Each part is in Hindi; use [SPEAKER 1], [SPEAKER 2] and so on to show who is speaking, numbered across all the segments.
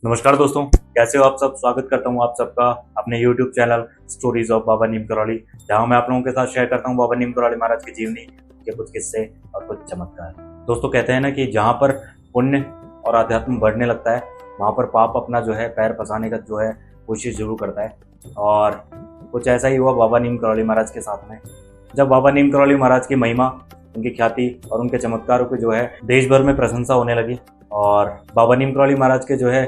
[SPEAKER 1] नमस्कार दोस्तों, कैसे हो आप सब। स्वागत करता हूं आप सबका अपने YouTube चैनल स्टोरीज ऑफ बाबा नीम करौली, जहां मैं आप लोगों के साथ शेयर करता हूं बाबा नीम करौली महाराज की जीवनी के कुछ किस्से और कुछ चमत्कार। दोस्तों, कहते हैं ना कि जहां पर पुण्य और आध्यात्म बढ़ने लगता है वहां पर पाप अपना जो है पैर फंसाने का जो है कोशिश जरूर करता है। और कुछ ऐसा ही हुआ बाबा नीम करौली महाराज के साथ में। जब बाबा नीम करौली महाराज की महिमा, उनकी ख्याति और उनके चमत्कारों की जो है देश भर में प्रशंसा होने लगी, और बाबा नीम करौली महाराज के जो है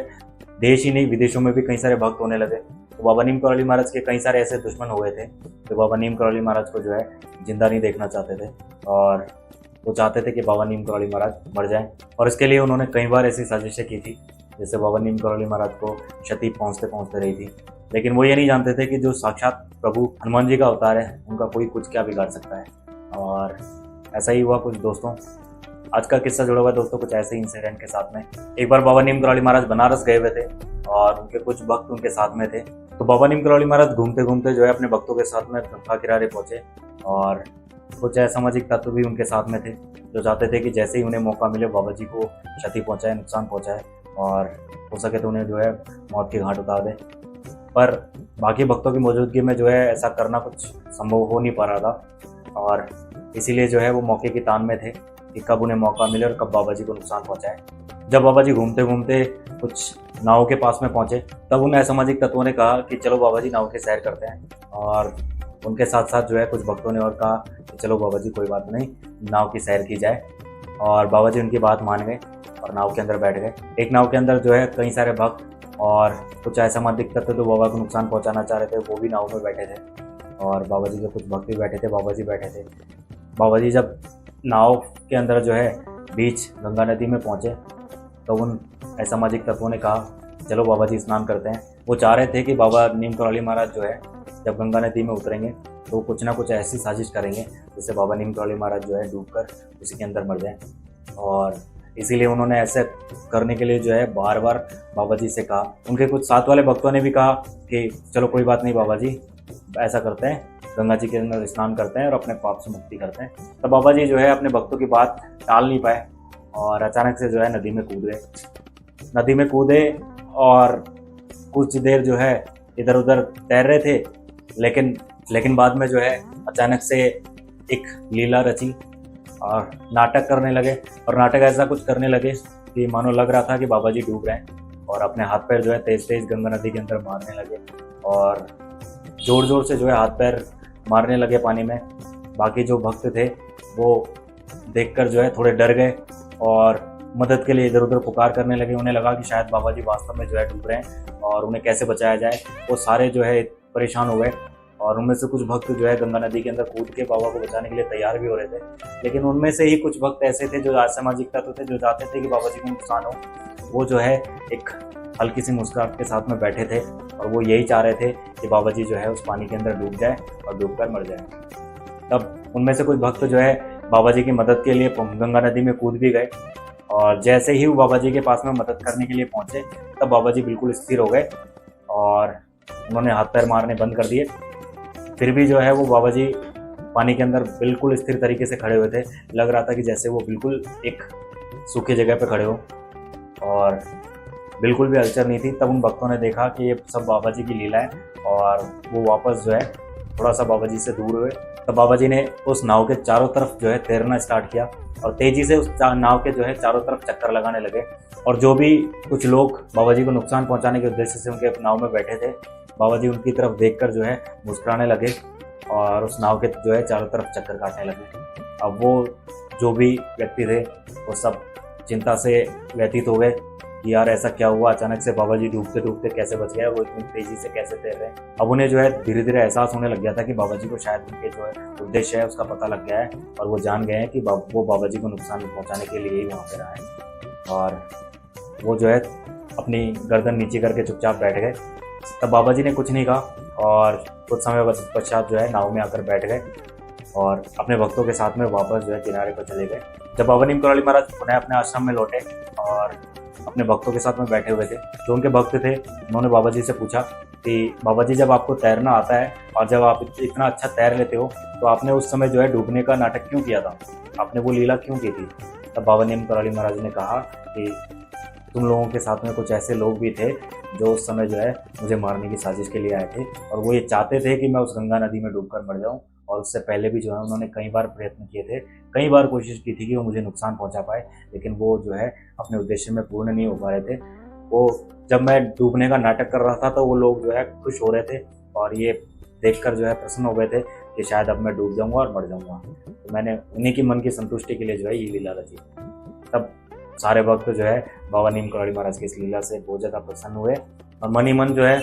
[SPEAKER 1] देश ही नहीं विदेशों में भी कई सारे भक्त होने लगे। तो बाबा नीम करौली महाराज के कई सारे ऐसे दुश्मन हो गए थे जो बाबा नीम करौली महाराज को जो है जिंदा नहीं देखना चाहते थे, और वो चाहते थे कि बाबा नीम करौली महाराज मर जाएं। और इसके लिए उन्होंने कई बार ऐसी साजिशें की थी, जैसे बाबा नीम करौली महाराज को क्षति पहुंचते पहुंचते रही थी। लेकिन वो ये नहीं जानते थे कि जो साक्षात प्रभु हनुमान जी का अवतार है, उनका कोई कुछ क्या बिगाड़ सकता है। और ऐसा ही हुआ कुछ दोस्तों। आज का किस्सा जुड़ा हुआ है दोस्तों कुछ ऐसे इंसिडेंट के साथ में। एक बार बाबा नीम करौली महाराज बनारस गए हुए थे और उनके कुछ भक्त उनके साथ में थे। तो बाबा नीम करौली महाराज घूमते घूमते जो है अपने भक्तों के साथ में गंगा किनारे पहुंचे, और कुछ असामाजिक तत्व भी उनके साथ में थे जो चाहते थे कि जैसे ही उन्हें मौका मिले बाबा जी को क्षति पहुंचाए, नुकसान पहुंचाए, और हो सके तो उन्हें जो है मौत की घाट उतार दे। पर बाकी भक्तों की मौजूदगी में जो है ऐसा करना कुछ संभव हो नहीं पा रहा था, और इसीलिए जो है वो मौके की तान में थे कि कब उन्हें मौका मिले और कब बाबा जी को नुकसान पहुंचाए। जब बाबा जी घूमते घूमते कुछ नाव के पास में पहुंचे, तब उन असामाजिक तत्वों ने कहा कि चलो बाबा जी नाव की सैर करते हैं। और उनके साथ साथ जो है कुछ भक्तों ने और कहा कि चलो बाबा जी कोई बात नहीं, नाव की सैर की जाए। और बाबा जी उनकी बात मान गए और नाव के अंदर बैठ गए। एक नाव के अंदर जो है कई सारे भक्त और कुछ असामाजिक तत्व जो बाबा को नुकसान पहुंचाना चाह रहे थे वो भी नाव में बैठे थे, और बाबा जी के कुछ भक्त भी बैठे थे, बाबा जी बैठे थे। बाबा जी जब नाव के अंदर जो है बीच गंगा नदी में पहुंचे, तो उन असामाजिक तत्वों ने कहा चलो बाबा जी स्नान करते हैं। वो चाह रहे थे कि बाबा नीम करौली महाराज जो है जब गंगा नदी में उतरेंगे तो कुछ ना कुछ ऐसी साजिश करेंगे जिससे बाबा नीम करौली महाराज जो है डूबकर उसी के अंदर मर जाएं। और इसीलिए उन्होंने ऐसे करने के लिए जो है बार बार बाबा जी से कहा। उनके कुछ साथ वाले भक्तों ने भी कहा कि चलो कोई बात नहीं बाबा जी, ऐसा करते हैं, गंगा जी के अंदर स्नान करते हैं और अपने पाप से मुक्ति करते हैं। तो बाबा जी जो है अपने भक्तों की बात टाल नहीं पाए और अचानक से जो है नदी में कूद गए। नदी में कूदे और कुछ देर जो है इधर उधर तैर रहे थे, लेकिन बाद में जो है अचानक से एक लीला रची और नाटक करने लगे। और नाटक ऐसा कुछ करने लगे कि मानो लग रहा था कि बाबा जी डूब रहे हैं, और अपने हाथ पैर जो है तेज तेज गंगा नदी के अंदर मारने लगे और जोर जोर से जो है हाथ पैर मारने लगे पानी में। बाकी जो भक्त थे वो देखकर जो है थोड़े डर गए और मदद के लिए इधर उधर पुकार करने लगे। उन्हें लगा कि शायद बाबा जी वास्तव में जो है डूब रहे हैं और उन्हें कैसे बचाया जाए। वो सारे जो है परेशान हो गए, और उनमें से कुछ भक्त जो है गंगा नदी के अंदर कूद के बाबा को बचाने के लिए तैयार भी हो रहे थे। लेकिन उनमें से ही कुछ भक्त ऐसे थे जो असामाजिक तत्व थे, जो चाहते थे कि बाबा जी को नुकसान हो। वो जो है एक हल्की सी मुस्कुराहट के साथ में बैठे थे, और वो यही चाह रहे थे कि बाबा जी जो है उस पानी के अंदर डूब जाए और डूबकर मर जाए। तब उनमें से कुछ भक्त जो है बाबा जी की मदद के लिए गंगा नदी में कूद भी गए, और जैसे ही वो बाबा जी के पास में मदद करने के लिए पहुंचे, तब बाबा जी बिल्कुल स्थिर हो गए और उन्होंने हाथ पैर मारने बंद कर दिए। फिर भी जो है वो बाबा जी पानी के अंदर बिल्कुल स्थिर तरीके से खड़े हुए थे। लग रहा था कि जैसे वो बिल्कुल एक सूखी जगह पे खड़े हो और बिल्कुल भी हलचल नहीं थी। तब उन भक्तों ने देखा कि ये सब बाबा जी की लीला है, और वो वापस जो है थोड़ा सा बाबा जी से दूर हुए। तब बाबा जी ने उस नाव के चारों तरफ जो है तैरना स्टार्ट किया, और तेजी से उस नाव के जो है चारों तरफ चक्कर लगाने लगे। और जो भी कुछ लोग बाबा जी को नुकसान पहुंचाने के उद्देश्य से उनके नाव में बैठे थे, बाबा जी उनकी तरफ देखकर जो है मुस्कुराने लगे और उस नाव के जो है चारों तरफ चक्कर काटने लगे। अब वो जो भी व्यक्ति थे वो सब चिंता से व्यतीत हो गए कि यार ऐसा क्या हुआ, अचानक से बाबा जी डूबते डूबते कैसे बच गए, वो इतनी तेजी से कैसे तैर रहे हैं। अब उन्हें जो है धीरे धीरे एहसास होने लग गया था कि बाबा जी को शायद उनके जो है उद्देश्य है उसका पता लग गया है, और वो जान गए हैं कि वो बाबा जी को नुकसान पहुंचाने के लिए ही वहाँ पे रहा है। और वो जो है अपनी गर्दन नीचे करके चुपचाप बैठ गए। तब बाबा जी ने कुछ नहीं कहा, और कुछ समय पश्चात जो है नाव में आकर बैठ गए और अपने भक्तों के साथ में वापस जो है किनारे पर चले गए। जब बाबा नीम करौली महाराज पुनः अपने आश्रम में लौटे और अपने भक्तों के साथ में बैठे हुए थे, जो उनके भक्त थे उन्होंने बाबा जी से पूछा कि बाबा जी जब आपको तैरना आता है और जब आप इतना अच्छा तैर लेते हो, तो आपने उस समय जो है डूबने का नाटक क्यों किया था, आपने वो लीला क्यों की थी। तब बाबा नीम करौली महाराज ने कहा कि तुम लोगों के साथ में कुछ ऐसे लोग भी थे जो उस समय जो है मुझे मारने की साजिश के लिए आए थे, और वो ये चाहते थे कि मैं उस गंगा नदी में डूबकर मर जाऊं। और उससे पहले भी जो है उन्होंने कई बार प्रयत्न किए थे, कई बार कोशिश की थी कि वो मुझे नुकसान पहुंचा पाए, लेकिन वो जो है अपने उद्देश्य में पूर्ण नहीं हो पा रहे थे। वो जब मैं डूबने का नाटक कर रहा था तो वो लोग जो है खुश हो रहे थे और ये देखकर जो है प्रसन्न हो गए थे कि शायद अब मैं डूब जाऊंगा और मर जाऊंगा। तो मैंने उन्हीं की मन की संतुष्टि के लिए जो है ये लीला रची। तब सारे भक्त जो है बाबा नीम करौली महाराज की इस लीला से बहुत ज़्यादा प्रसन्न हुए और मन ही मन जो है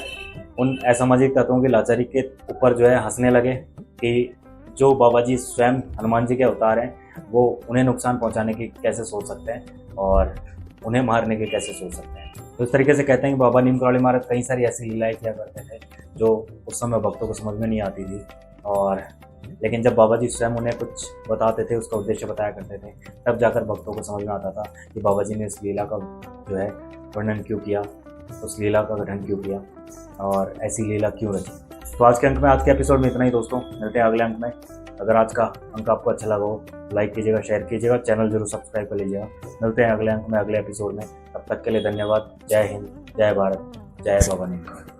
[SPEAKER 1] उन असामाजिक तत्वों की लाचारी के ऊपर जो है हंसने लगे कि जो बाबा जी स्वयं हनुमान जी के अवतार हैं वो उन्हें नुकसान पहुंचाने की कैसे सोच सकते हैं और उन्हें मारने के कैसे सोच सकते हैं। तो इस तरीके से कहते हैं कि बाबा नीम करौली महाराज कई सारी ऐसी लीलाएं किया करते थे जो उस समय भक्तों को समझ में नहीं आती थी, और लेकिन जब बाबा जी स्वयं उन्हें कुछ बताते थे, उसका उद्देश्य बताया करते थे, तब जाकर भक्तों को समझ में आता था कि बाबा जी ने इस लीला का जो है वर्णन क्यों किया, उस लीला का गठन क्यों किया और ऐसी लीला क्यों रची। तो आज के एपिसोड में इतना ही दोस्तों, मिलते हैं अगले अंक में। अगर आज का अंक आपको अच्छा लगा हो लाइक कीजिएगा, शेयर कीजिएगा, चैनल जरूर सब्सक्राइब कर लीजिएगा। मिलते हैं अगले अंक में अगले एपिसोड में, तब तक के लिए धन्यवाद। जय हिंद, जय भारत, जय बाबा नीम करौली।